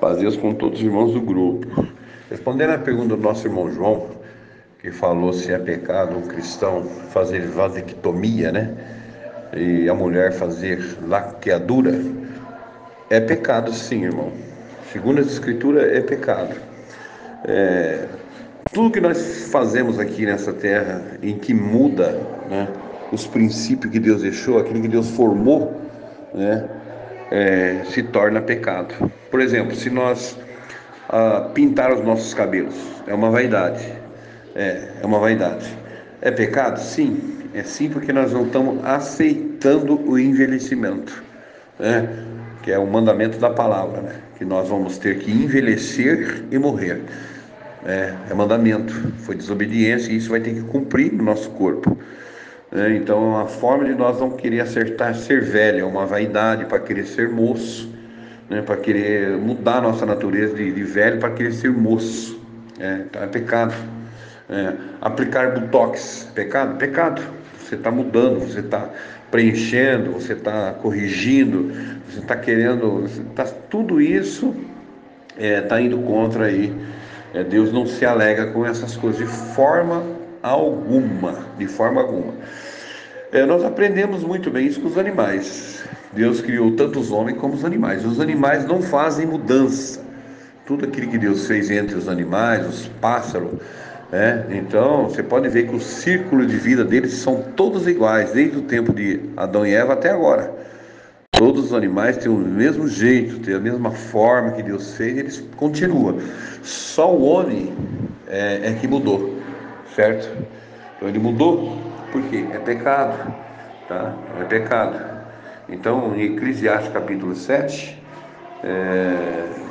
Paz Deus com todos os irmãos do grupo. Respondendo à pergunta do nosso irmão João, que falou se é pecado um cristão fazer vasectomia, né? E a mulher fazer laqueadura, é pecado sim, irmão. Segundo as escrituras, é pecado. Tudo que nós fazemos aqui nessa terra, em que muda, né, os princípios que Deus deixou, aquilo que Deus formou, né, se torna pecado. Por exemplo, se nós pintar os nossos cabelos, é uma vaidade. É uma vaidade. É pecado? Sim. É sim, porque nós não estamos aceitando o envelhecimento, né? Que é o mandamento da palavra, né? Que nós vamos ter que envelhecer e morrer. É mandamento, foi desobediência e isso vai ter que cumprir no nosso corpo. Então é uma forma de nós não querer acertar ser velho, é uma vaidade para querer ser moço, né? Para querer mudar a nossa natureza de velho para querer ser moço. Então é pecado. Aplicar botox, pecado? Pecado. Você está mudando, você está preenchendo, você está corrigindo, você está querendo, tudo isso está indo contra aí. Deus não se alega com essas coisas de forma alguma, de forma alguma. Nós aprendemos muito bem isso com os animais. Deus criou tanto os homens como os animais. Os animais não fazem mudança. Tudo aquilo que Deus fez entre os animais, os pássaros, então você pode ver que o círculo de vida deles são todos iguais, desde o tempo de Adão e Eva até agora. Todos os animais têm o mesmo jeito, têm a mesma forma que Deus fez, eles continuam. Só o homem é que mudou, certo? Então ele mudou, por quê? É pecado, tá? É pecado. Então, em Eclesiastes capítulo 7,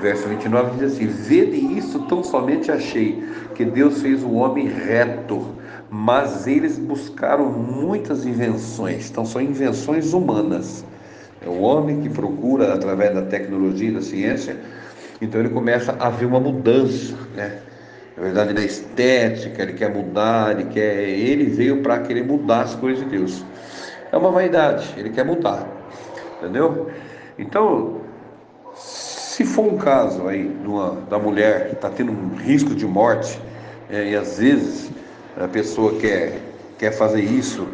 verso 29 diz assim: vede isso, tão somente achei, que Deus fez o homem reto, mas eles buscaram muitas invenções. Então são invenções humanas. É o homem que procura através da tecnologia e da ciência. Então ele começa a ver uma mudança, né? Na verdade, da estética, ele quer mudar, ele veio para querer mudar as coisas de Deus. É uma vaidade, ele quer mudar, entendeu? Então, se for um caso aí da mulher está tendo um risco de morte, e às vezes a pessoa quer fazer isso,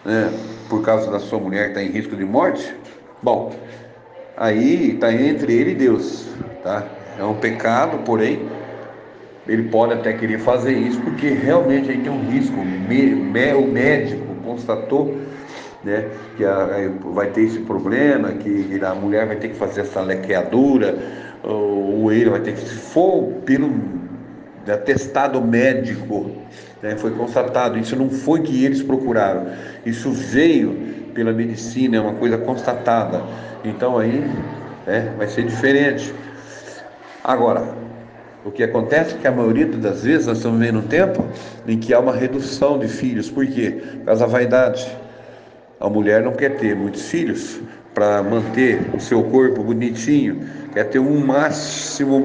né, por causa da sua mulher que está em risco de morte, bom, aí está entre ele e Deus, tá? É um pecado, porém ele pode até querer fazer isso porque realmente aí tem um risco. O médico constatou, né, que vai ter esse problema, que a mulher vai ter que fazer essa lequeadura, ou ele vai ter que, se for pelo atestado médico, né, foi constatado, isso não foi que eles procuraram, isso veio pela medicina, é uma coisa constatada, então aí vai ser diferente. Agora, o que acontece é que a maioria das vezes nós estamos vivendo um tempo em que há uma redução de filhos. Por quê? Por causa da vaidade. A mulher não quer ter muitos filhos para manter o seu corpo bonitinho, quer ter máximo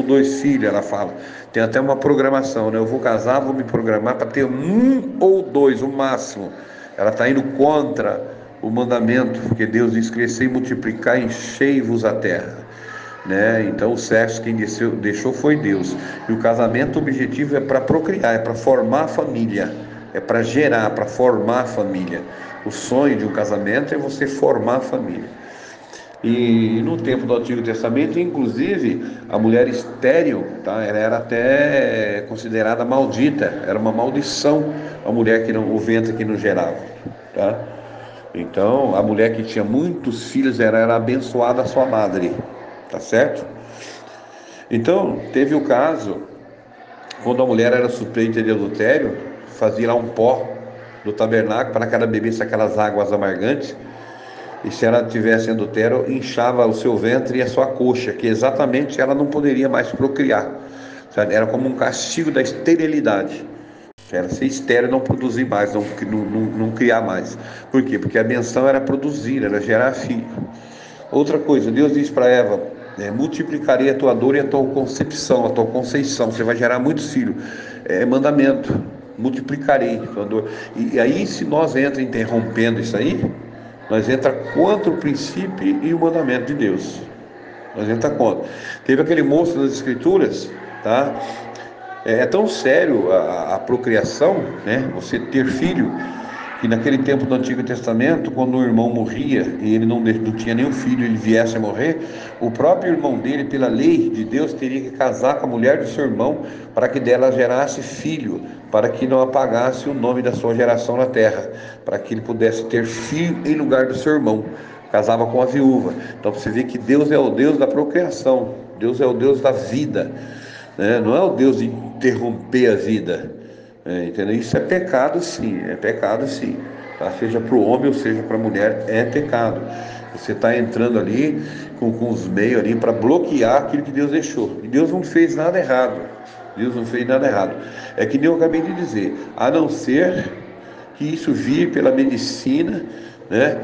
2 filhos, ela fala. Tem até uma programação, né? Eu vou casar, vou me programar para ter 1 ou 2, o máximo. Ela está indo contra o mandamento, porque Deus diz: crescer e multiplicar, enchei-vos a terra. Então o sexo quem deixou foi Deus. E o casamento, o objetivo é para procriar, é para formar a família, é para gerar, para formar a família. O sonho de um casamento é você formar a família. E no tempo do Antigo Testamento, inclusive, a mulher estéril, tá? Ela era até considerada maldita, era uma maldição a mulher que não, o ventre que não gerava, tá? Então, a mulher que tinha muitos filhos era abençoada a sua madre, tá certo? Então, teve o caso, quando a mulher era suspeita de adultério, fazia lá um pó do tabernáculo para que ela bebesse aquelas águas amargantes, e se ela tivesse adultério, inchava o seu ventre e a sua coxa, que exatamente ela não poderia mais procriar, sabe? Era como um castigo da esterilidade. Era ser estéril, não produzir mais, não criar mais. Por quê? Porque a benção era produzir, era gerar filho. Outra coisa, Deus diz para Eva: multiplicarei a tua dor e a tua concepção, a tua conceição, você vai gerar muitos filhos. É mandamento, multiplicarei a tua dor. E aí, se nós entramos interrompendo isso aí, nós entramos contra o princípio e o mandamento de Deus. Não adianta conta. Teve aquele moço nas escrituras, tá? É tão sério a procriação, né? Você ter filho, que naquele tempo do Antigo Testamento, quando o irmão morria e ele não tinha nenhum filho, ele viesse a morrer, o próprio irmão dele, pela lei de Deus, teria que casar com a mulher do seu irmão para que dela gerasse filho, para que não apagasse o nome da sua geração na terra, para que ele pudesse ter filho em lugar do seu irmão. Casava com a viúva. Então você vê que Deus é o Deus da procriação, Deus é o Deus da vida, né? Não é o Deus de interromper a vida, entendeu? Isso é pecado sim, tá? Seja para o homem ou seja para a mulher, é pecado. Você está entrando ali com os meios ali para bloquear aquilo que Deus deixou. E Deus não fez nada errado. Deus não fez nada errado. É que nem eu acabei de dizer, a não ser que isso vir pela medicina, né?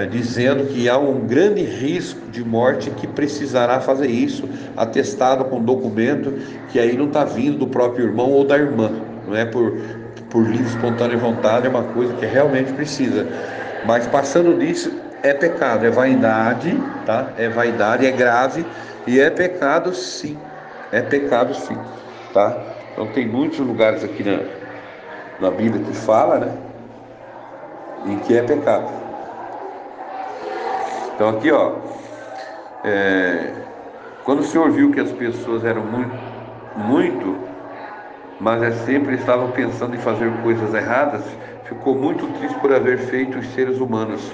Dizendo que há um grande risco de morte que precisará fazer isso, atestado com documento que aí não está vindo do próprio irmão ou da irmã, não é por livre, espontânea vontade, é uma coisa que realmente precisa. Mas passando disso, é pecado, é vaidade, tá? É vaidade, é grave e é pecado sim, tá? Então tem muitos lugares aqui na Bíblia que fala, né? Em que é pecado. Então aqui, ó, quando o Senhor viu que as pessoas eram muito, mas sempre estavam pensando em fazer coisas erradas, ficou muito triste por haver feito os seres humanos.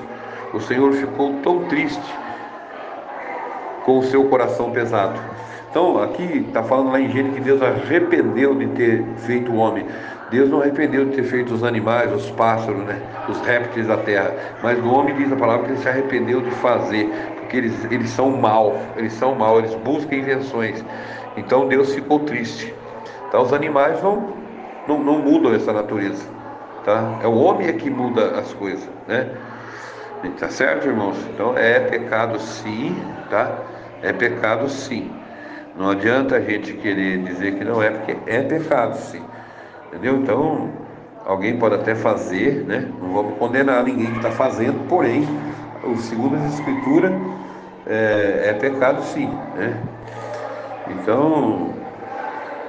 O Senhor ficou tão triste com o seu coração pesado. Então aqui está falando lá em Gênesis que Deus arrependeu de ter feito o homem. Deus não arrependeu de ter feito os animais, os pássaros, né? Os répteis da terra. Mas do homem diz a palavra que ele se arrependeu de fazer, porque eles são mal, eles buscam invenções. Então Deus ficou triste. Então os animais não mudam essa natureza, tá? É o homem é que muda as coisas, né? Tá certo, irmãos? Então é pecado sim, tá? É pecado sim. Não adianta a gente querer dizer que não é, porque é pecado sim. Entendeu? Então, alguém pode até fazer, né? Não vamos condenar ninguém que está fazendo, porém, segundo as Escrituras, é pecado sim, né? Então,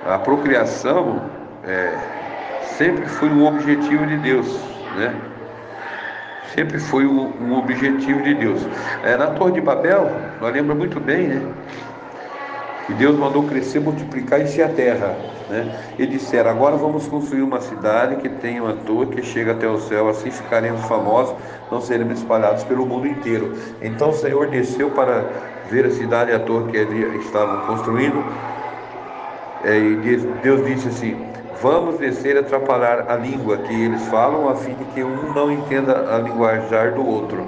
a procriação sempre foi um objetivo de Deus, né? Sempre foi um objetivo de Deus. Na Torre de Babel, nós lembramos muito bem, né? Que Deus mandou crescer, multiplicar e encher a terra, né? E disseram: agora vamos construir uma cidade que tenha uma torre que chega até o céu, assim ficaremos famosos, não seremos espalhados pelo mundo inteiro. Então o Senhor desceu para ver a cidade e a torre que eles estavam construindo, e Deus disse assim: vamos descer e atrapalhar a língua que eles falam, a fim de que um não entenda a linguajar do outro.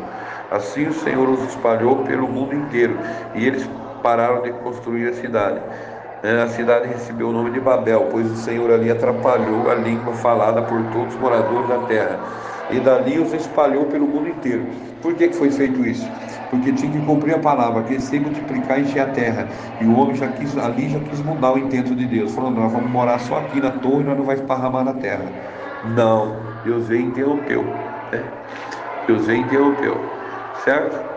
Assim o Senhor os espalhou pelo mundo inteiro, e eles pararam de construir a cidade. A cidade recebeu o nome de Babel, pois o Senhor ali atrapalhou a língua falada por todos os moradores da terra, e dali os espalhou pelo mundo inteiro. Por que foi feito isso? Porque tinha que cumprir a palavra, crescer, multiplicar e encher a terra. E o homem já quis mudar o intento de Deus, falando: nós vamos morar só aqui na torre, nós não vamos esparramar na terra. Não, Deus veio e interrompeu, né? Deus veio e interrompeu, certo?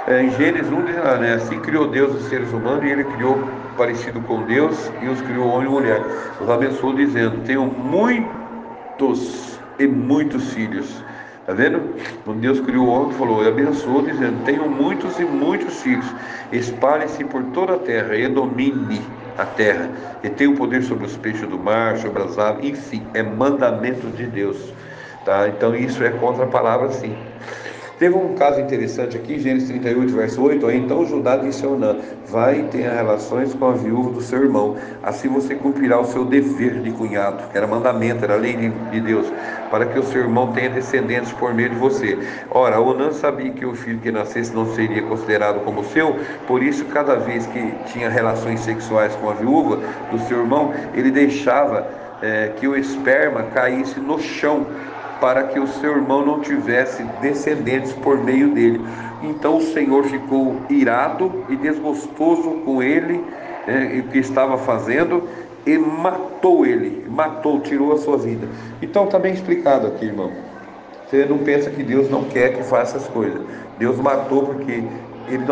Em Gênesis 1 diz lá, né? Assim criou Deus os seres humanos, e ele criou parecido com Deus, e os criou homem e mulher. Os abençoou dizendo: tenham muitos e muitos filhos. Tá vendo? Quando Deus criou o homem, falou, e abençoou dizendo: tenham muitos e muitos filhos, espalhem-se por toda a terra e domine a terra, e tenham poder sobre os peixes do mar, sobre as aves, enfim, é mandamento de Deus, tá? Então isso é contra a palavra sim. Teve um caso interessante aqui, Gênesis 38, verso 8. Então Judá disse a Onã: vai e tenha relações com a viúva do seu irmão, assim você cumprirá o seu dever de cunhado, que era mandamento, era lei de Deus, para que o seu irmão tenha descendentes por meio de você. Ora, Onã sabia que o filho que nascesse não seria considerado como seu, por isso cada vez que tinha relações sexuais com a viúva do seu irmão, ele deixava que o esperma caísse no chão, para que o seu irmão não tivesse descendentes por meio dele. Então o Senhor ficou irado e desgostoso com ele, e o que estava fazendo, e tirou a sua vida. Então está bem explicado aqui, irmão. Você não pensa que Deus não quer que faça essas coisas. Deus matou porque ele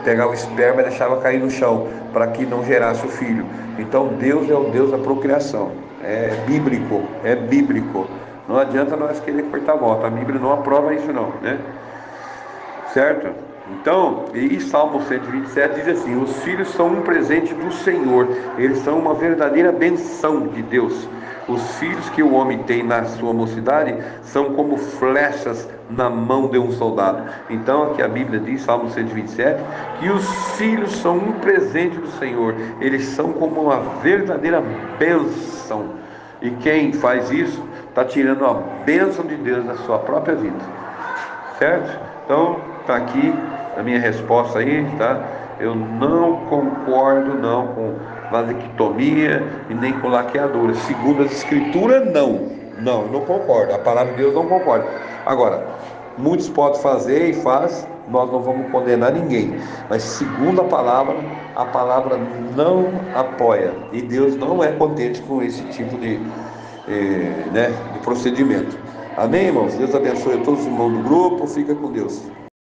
pegava o esperma e deixava cair no chão, para que não gerasse o filho. Então Deus é o Deus da procriação. É bíblico, é bíblico. Não adianta nós querer cortar a volta. A Bíblia não aprova isso não, né? Certo? Então, e Salmo 127 diz assim: os filhos são um presente do Senhor, eles são uma verdadeira benção de Deus. Os filhos que o homem tem na sua mocidade são como flechas na mão de um soldado. Então aqui a Bíblia diz, Salmo 127, que os filhos são um presente do Senhor, eles são como uma verdadeira bênção. E quem faz isso está tirando a bênção de Deus na sua própria vida. Certo? Então está aqui a minha resposta aí, tá? Eu não concordo não com vasectomia e nem com laqueadura. Segundo as escrituras, não, eu não concordo. A palavra de Deus não concorda. Agora, muitos podem fazer e faz, nós não vamos condenar ninguém. Mas segundo a palavra não apoia. E Deus não é contente com esse tipo de procedimento. Amém, irmãos? Deus abençoe a todos os irmãos do grupo. Fica com Deus.